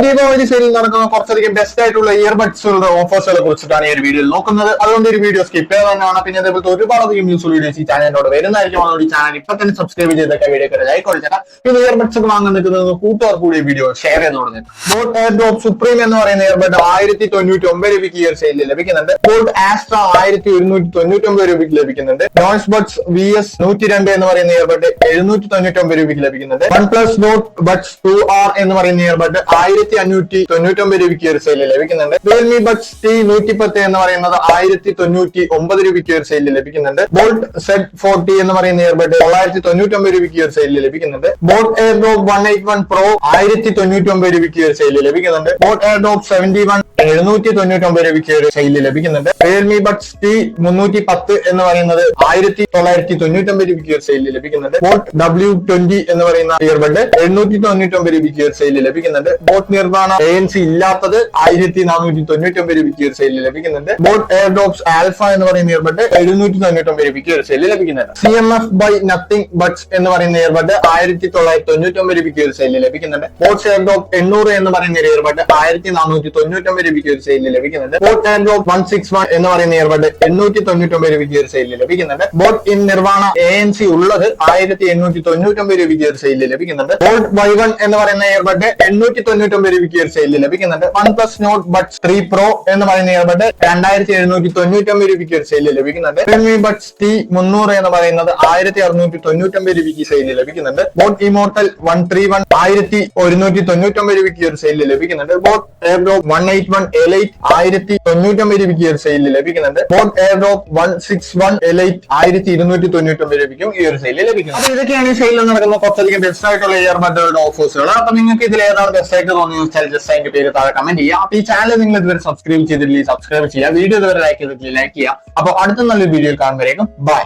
Diwali sale നടക്കുന്ന കുറച്ചധികം best ആയിട്ടുള്ള ഇയർബഡ്സുകളുടെ ഓഫേഴ്സുകളെ കുറിച്ചിട്ടാണ് ഈ ഒരു വീഡിയോയിൽ നോക്കുന്നത്. അതുകൊണ്ട് ഒരു വീഡിയോ സ്കിപ്പ് ചെയ്യാൻ തന്നെയാണ്. പിന്നെ അതേപോലത്തെ ഒരുപാടധികം യൂസ്ഫുൾ വീഡിയോസ് ഈ ചാനലിനോട് വരുന്നതായിരിക്കും. അതുകൊണ്ട് ഈ ചാനൽ ഇപ്പൊ തന്നെ സബ്സ്ക്രൈബ് ചെയ്തൊക്കെ വീഡിയോ ലൈക്ക് കൊടുത്തേക്കാം. പിന്നെ ഇയർബഡ്സ് ഒക്കെ വാങ്ങാൻ നിൽക്കുന്നത് കൂട്ടുകാർ കൂടി വീഡിയോ ഷെയർ ചെയ്ത് കൊടുക്കുന്നത്. ബോട്ട് എയർഡ്രോപ്പ് സുപ്രീം എന്ന് പറയുന്ന ഇയർബഡ് 1099 രൂപയ്ക്ക് ഈ ഒരു സെയിലിൽ ലഭിക്കുന്നുണ്ട്. ബോട്ട് ആസ്ട്ര 1199 രൂപയ്ക്ക് ലഭിക്കുന്നുണ്ട്. നോയ്സ് ബഡ്സ് VS 102 എന്ന് പറയുന്ന ഇയർബഡ് 799 രൂപയ്ക്ക് ലഭിക്കുന്നുണ്ട്. OnePlus Note Buds 2R എന്ന് പറയുന്ന ഇയർബഡ് 1599 രൂപയ്ക്ക് ഒരു സെയിലിൽ ലഭിക്കുന്നുണ്ട്. Realme Buds T110 എന്ന് പറയുന്നത് 1099 രൂപയ്ക്ക് ഒരു സെയിലിൽ ലഭിക്കുന്നുണ്ട്. Bolt Z40 എന്ന് പറയുന്ന ഇയർബഡ് 999 രൂപയ്ക്ക് ഒരു സെയിലിൽ ലഭിക്കുന്നുണ്ട്. Boat AirDrop 181 Pro 1099 രൂപയ്ക്ക് ഒരു സെയിലിൽ ലഭിക്കുന്നുണ്ട്. Boat AirDrop 71 799 രൂപയ്ക്ക് ഒരു സെയിലിൽ ലഭിക്കുന്നുണ്ട്. Realme Buds T310 എന്ന് പറയുന്നത് 1999 രൂപയ്ക്ക് ഒരു സെയിലിൽ ലഭിക്കുന്നുണ്ട്. Boat W20 എന്ന് പറയുന്ന ഇയർബഡ് 899 രൂപയ്ക്ക് ഒരു സെയിലിൽ ലഭിക്കുന്നുണ്ട്. ബോട്ട് നിർവ്വാണ ANC ഇല്ലാത്തത് 1499 രൂപയ്ക്ക് ഒരു സെയിലിൽ ലഭിക്കുന്നുണ്ട്. ബോട്ട് എയർഡ്രോപ്സ് ആൽഫ എന്ന് പറയുന്ന ഇയർബഡ് 799 രൂപയ്ക്ക് ഒരു സെയിലിൽ ലഭിക്കുന്നുണ്ട്. CMF by Nothing Buds എന്ന് പറയുന്ന ഇയർബഡ് 1999 രൂപയ്ക്ക് ഒരു സെയിലിൽ ലഭിക്കുന്നുണ്ട്. ബോട്ട് എയർഡ്രോപ്പ് 800 എന്ന് പറയുന്ന ഇയർബഡ് 1499 രൂപയ്ക്ക് ഒരു സെയിലിൽ ലഭിക്കുന്നുണ്ട്. ബോട്ട് എയർഡ്രോപ്പ് 161 എന്ന് പറയുന്ന ഇയർബഡ് 899 രൂപയ്ക്ക് ഒരു സെയിലിൽ ലഭിക്കുന്നുണ്ട്. ബോട്ട് ഇൻ നിർവ്വാണ ANC ഉള്ളത് 1899 രൂപയ്ക്ക് ഒരു സെയിലിൽ ലഭിക്കുന്നുണ്ട്. ബോട്ട് Y1 എന്ന് പറയുന്ന ഇയർബഡ് 899 രൂപയ്ക്ക് ഒരു സെയിലിൽ ലഭിക്കുന്നുണ്ട്. OnePlus Note Buds 3 Pro എന്ന് പറയുന്ന ഇയർബഡ് 2799 രൂപയ്ക്ക് ഒരു സെയിലിൽ ലഭിക്കുന്നുണ്ട്. Realme Buds T300 എന്ന് പറയുന്നത് 1699 രൂപയ്ക്ക് സെയിലിൽ ലഭിക്കുന്നുണ്ട്. ബോട്ട് Immortal 131 1199 രൂപയ്ക്ക് ഒരു സെയിലിൽ ലഭിക്കുന്നുണ്ട്. ബോട്ട് എയർഡ്രോപ്പ് 181 Elite 1099 രൂപയ്ക്ക് ഒരു സെയിലിൽ ലഭിക്കുന്നുണ്ട്. ബോട്ട് എയർഡ്രോപ്പ് 161 Elite 1299 രൂപയ്ക്കും ഈ ഒരു സെയിലിൽ ലഭിക്കുന്നത്. അപ്പൊ ഇതൊക്കെയാണ് ഈ സെയിലിൽ നടക്കുന്ന കുറച്ചധികം ബെസ്റ്റ് ആയിട്ടുള്ള ഇയർബഡുകളുടെ ഓഫേഴ്സുകൾ. അപ്പൊ നിങ്ങൾക്ക് ഇതിൽ ഏതാണ് ബെസ്റ്റ് ആയിട്ട് തോന്നിയെന്ന് ജസ്റ്റ് അതിന്റെ പേര് താഴെ കമന്റ് ചെയ്യുക. അപ്പൊ ഈ ചാനൽ നിങ്ങൾ ഇതുവരെ സബ്സ്ക്രൈബ് ചെയ്തിട്ടില്ലെങ്കിൽ സബ്സ്ക്രൈബ് ചെയ്യുക. വീഡിയോ ഇതുവരെ ലൈക്ക് ചെയ്തിട്ടില്ലെങ്കിൽ ലൈക്ക് ചെയ്യുക. അപ്പൊ അടുത്ത നല്ലൊരു വീഡിയോയിൽ കാണുമ്പോഴേക്കും ബൈ.